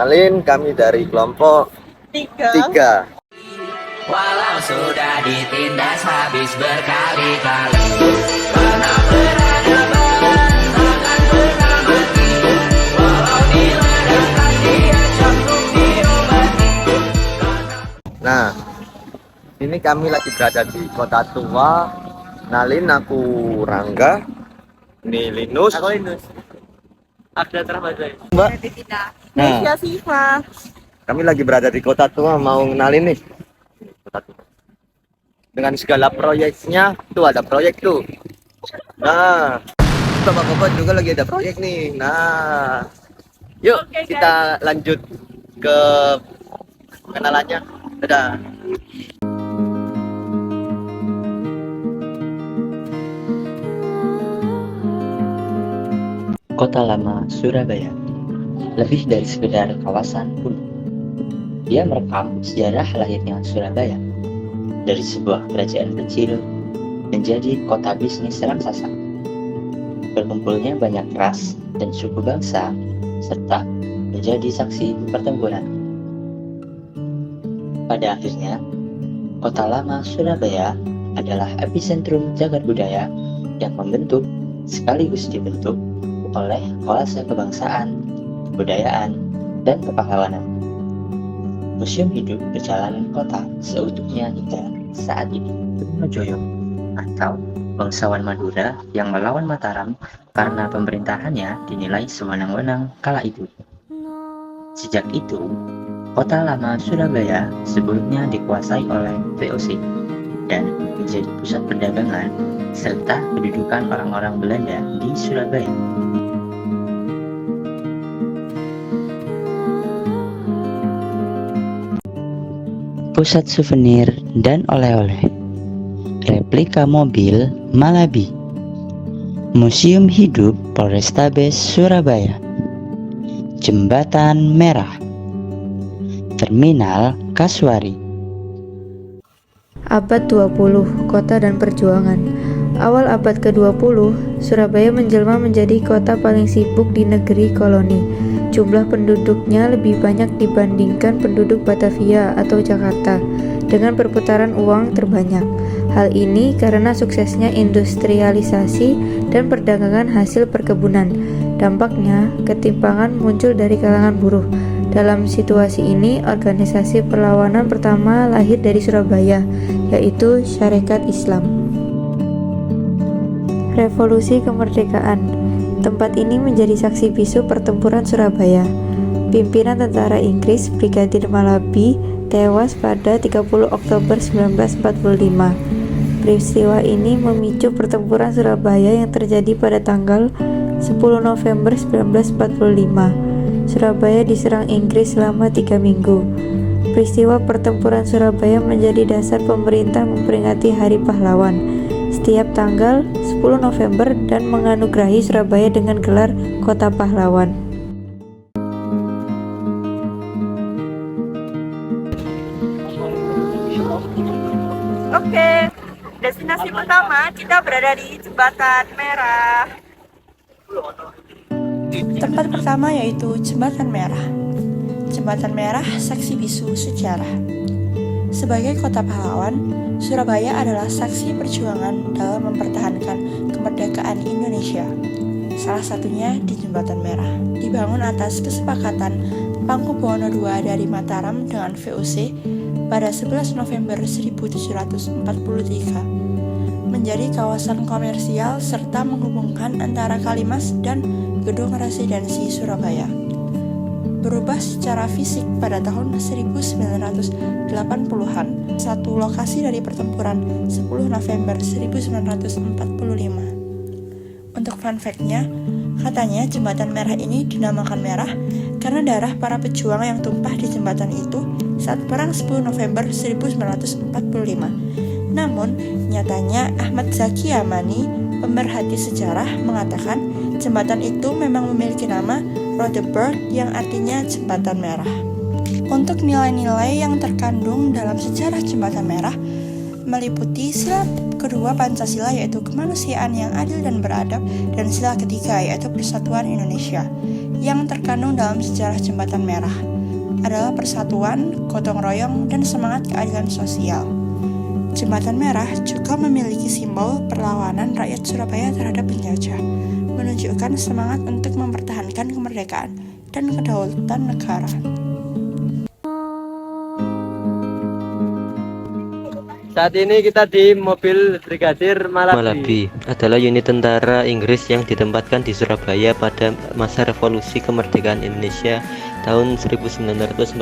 Kenalin, kami dari kelompok tiga. Walau sudah ditindas habis berkali-kali, pernah berhadapan takkan pernah mati. Walau diledakkan dia jantung diobati. Nah, ini kami lagi berada di Kota Tua. Kenalin, aku Rangga. Ini Linus. Aku Linus. Ada terbaik. Mbak. Nesya Nah, Siva. kami lagi berada di Kota Tua, mau kenalin nih. Kota Tua. Dengan segala proyeknya, tuh ada proyek tuh. Nah, bapak-bapak juga lagi ada proyek nih. Nah, yuk Oke, kita lanjut ke kenalannya. Dadah. Kota Lama Surabaya lebih dari sekedar kawasan kuno. Dia merekam sejarah lahirnya Surabaya dari sebuah kerajaan kecil menjadi kota bisnis raksasa. Berkumpulnya banyak ras dan suku bangsa serta menjadi saksi pertempuran. Pada akhirnya, Kota Lama Surabaya adalah epicentrum jagat budaya yang membentuk sekaligus dibentuk oleh kolase kebangsaan, kebudayaan, dan kepahlawanan. Museum hidup perjalanan kota seutuhnya hingga saat ini. Joyo atau bangsawan Madura yang melawan Mataram karena pemerintahannya dinilai sewenang-wenang kala itu. Sejak itu, Kota Lama Surabaya sebelumnya dikuasai oleh VOC dan menjadi pusat perdagangan serta kedudukan orang-orang Belanda di Surabaya. Pusat souvenir dan oleh-oleh, replika mobil Malabi, Museum Hidup Polrestabes Surabaya, Jembatan Merah, Terminal Kasuari. Abad 20, Kota dan Perjuangan. Awal abad ke-20, Surabaya menjelma menjadi kota paling sibuk di negeri koloni. Jumlah penduduknya lebih banyak dibandingkan penduduk Batavia atau Jakarta, dengan perputaran uang terbanyak. Hal ini karena suksesnya industrialisasi dan perdagangan hasil perkebunan. Dampaknya, ketimpangan muncul dari kalangan buruh. Dalam situasi ini, organisasi perlawanan pertama lahir dari Surabaya, yaitu Syarekat Islam. Revolusi Kemerdekaan. Tempat ini menjadi saksi bisu pertempuran Surabaya. Pimpinan tentara Inggris, Brigadir Malabi, tewas pada 30 Oktober 1945. Peristiwa ini memicu pertempuran Surabaya yang terjadi pada tanggal 10 November 1945. Surabaya diserang Inggris selama 3 minggu. Peristiwa pertempuran Surabaya menjadi dasar pemerintah memperingati Hari Pahlawan setiap tanggal 10 November dan menganugerahi Surabaya dengan gelar Kota Pahlawan. Oke, destinasi pertama kita berada di Jembatan Merah. Tempat pertama yaitu Jembatan Merah. Jembatan Merah saksi bisu sejarah. Sebagai kota pahlawan, Surabaya adalah saksi perjuangan dalam mempertahankan kemerdekaan Indonesia. Salah satunya di Jembatan Merah, dibangun atas kesepakatan Pakubuwono II dari Mataram dengan VOC pada 11 November 1743. Menjadi kawasan komersial serta menghubungkan antara Kalimas dan Gedung Residensi Surabaya. Berubah secara fisik pada tahun 1980-an, satu lokasi dari pertempuran 10 November 1945. Untuk fun fact-nya, katanya jembatan merah ini dinamakan merah karena darah para pejuang yang tumpah di jembatan itu saat perang 10 November 1945. Namun, nyatanya Ahmad Zaki Yamani, pemerhati sejarah, mengatakan jembatan itu memang memiliki nama Rodeburg yang artinya jembatan merah. Untuk nilai-nilai yang terkandung dalam sejarah jembatan merah meliputi sila kedua Pancasila yaitu kemanusiaan yang adil dan beradab, dan sila ketiga yaitu persatuan Indonesia yang terkandung dalam sejarah jembatan merah. adalah persatuan, gotong royong, dan semangat keadilan sosial. Jembatan Merah juga memiliki simbol perlawanan rakyat Surabaya terhadap penjajah, menunjukkan semangat untuk mempertahankan kemerdekaan dan kedaulatan negara. Saat ini kita di mobil Brigadir Malabi. Malabi adalah unit tentara Inggris yang ditempatkan di Surabaya pada masa revolusi kemerdekaan Indonesia tahun 1945.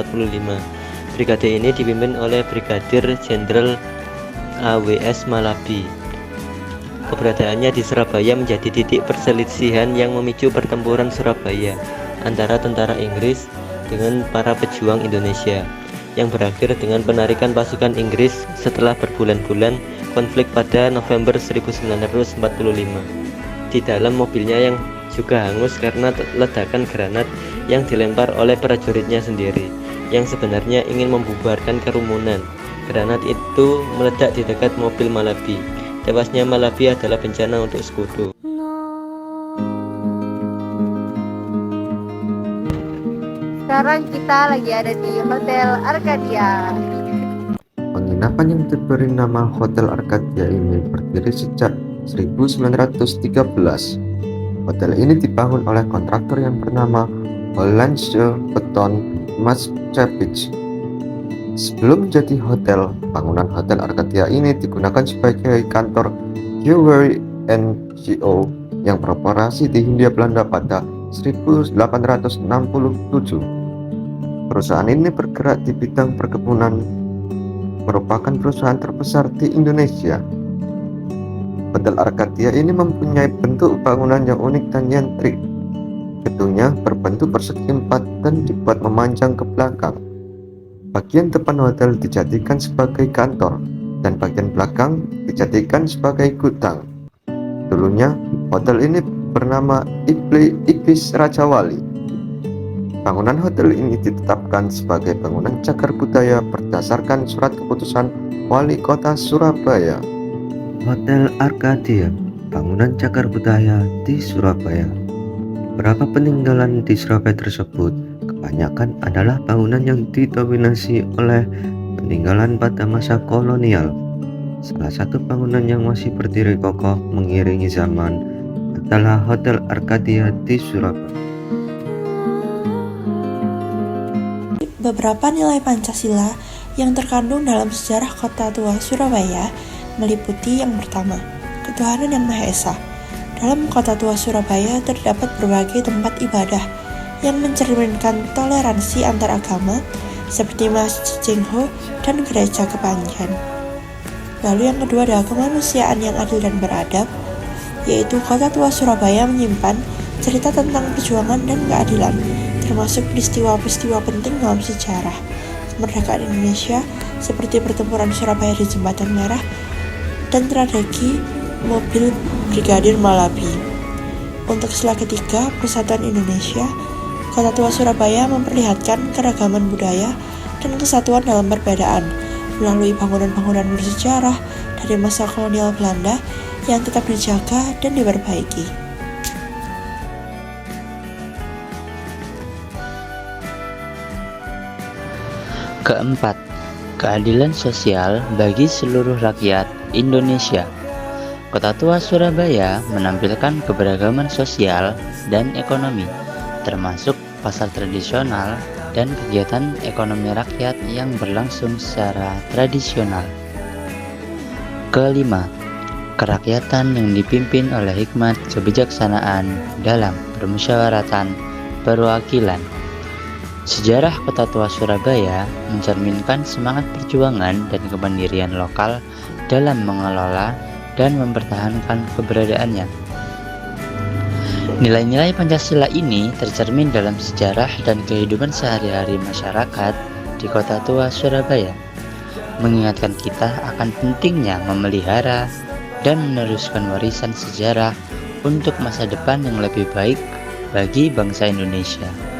Brigade ini dipimpin oleh Brigadir Jenderal AWS Malabi. Keberadaannya di Surabaya menjadi titik perselisihan yang memicu pertempuran Surabaya antara tentara Inggris dengan para pejuang Indonesia, yang berakhir dengan penarikan pasukan Inggris setelah berbulan-bulan konflik pada November 1945. Di dalam mobilnya yang juga hangus karena ledakan granat yang dilempar oleh prajuritnya sendiri, yang sebenarnya ingin membubarkan kerumunan. Granat itu meledak di dekat mobil Malabi. Tewasnya Malabi adalah bencana untuk Sekutu. Sekarang kita lagi ada di Hotel Arcadia. Penginapan yang diberi nama Hotel Arcadia ini berdiri sejak 1913. Hotel ini dibangun oleh kontraktor yang bernama Hollandse Beton Maatschappij. Sebelum menjadi hotel, bangunan Hotel Arcadia ini digunakan sebagai kantor Jewelry NGO yang beroperasi di Hindia Belanda pada 1867. Perusahaan ini bergerak di bidang perkebunan, merupakan perusahaan terbesar di Indonesia. Hotel Arcadia ini mempunyai bentuk bangunan yang unik dan nyentrik. Gedungnya berbentuk persegi empat dan dibuat memanjang ke belakang. Bagian depan hotel dijadikan sebagai kantor dan bagian belakang dijadikan sebagai gudang. Dulunya hotel ini bernama Iblis Raja Wali. Bangunan hotel ini ditetapkan sebagai bangunan cagar budaya berdasarkan surat keputusan Wali Kota Surabaya. Hotel Arcadia, bangunan cagar budaya di Surabaya. Beberapa peninggalan di Surabaya tersebut kebanyakan adalah bangunan yang didominasi oleh peninggalan pada masa kolonial. Salah satu bangunan yang masih berdiri kokoh mengiringi zaman adalah Hotel Arcadia di Surabaya. Beberapa nilai Pancasila yang terkandung dalam sejarah Kota Tua Surabaya meliputi yang pertama, ketuhanan yang Maha Esa. Dalam Kota Tua Surabaya terdapat berbagai tempat ibadah yang mencerminkan toleransi antar agama seperti Masjid Cengho dan Gereja Kepanjen. Lalu yang kedua adalah kemanusiaan yang adil dan beradab, yaitu Kota Tua Surabaya menyimpan cerita tentang perjuangan dan keadilan, termasuk peristiwa-peristiwa penting dalam sejarah kemerdekaan Indonesia seperti pertempuran Surabaya di Jembatan Merah dan tragedi mobil Brigadir Malabi. Untuk sila ketiga, Persatuan Indonesia, Kota Tua Surabaya memperlihatkan keragaman budaya dan kesatuan dalam perbedaan melalui bangunan-bangunan bersejarah dari masa kolonial Belanda yang tetap dijaga dan diperbaiki. Keempat, keadilan sosial bagi seluruh rakyat Indonesia. Kota Tua Surabaya menampilkan keberagaman sosial dan ekonomi, termasuk pasar tradisional dan kegiatan ekonomi rakyat yang berlangsung secara tradisional. Kelima, kerakyatan yang dipimpin oleh hikmat kebijaksanaan dalam permusyawaratan perwakilan. Sejarah Kota Tua Surabaya mencerminkan semangat perjuangan dan kemandirian lokal dalam mengelola dan mempertahankan keberadaannya. Nilai-nilai Pancasila ini tercermin dalam sejarah dan kehidupan sehari-hari masyarakat di Kota Tua Surabaya, mengingatkan kita akan pentingnya memelihara dan meneruskan warisan sejarah untuk masa depan yang lebih baik bagi bangsa Indonesia.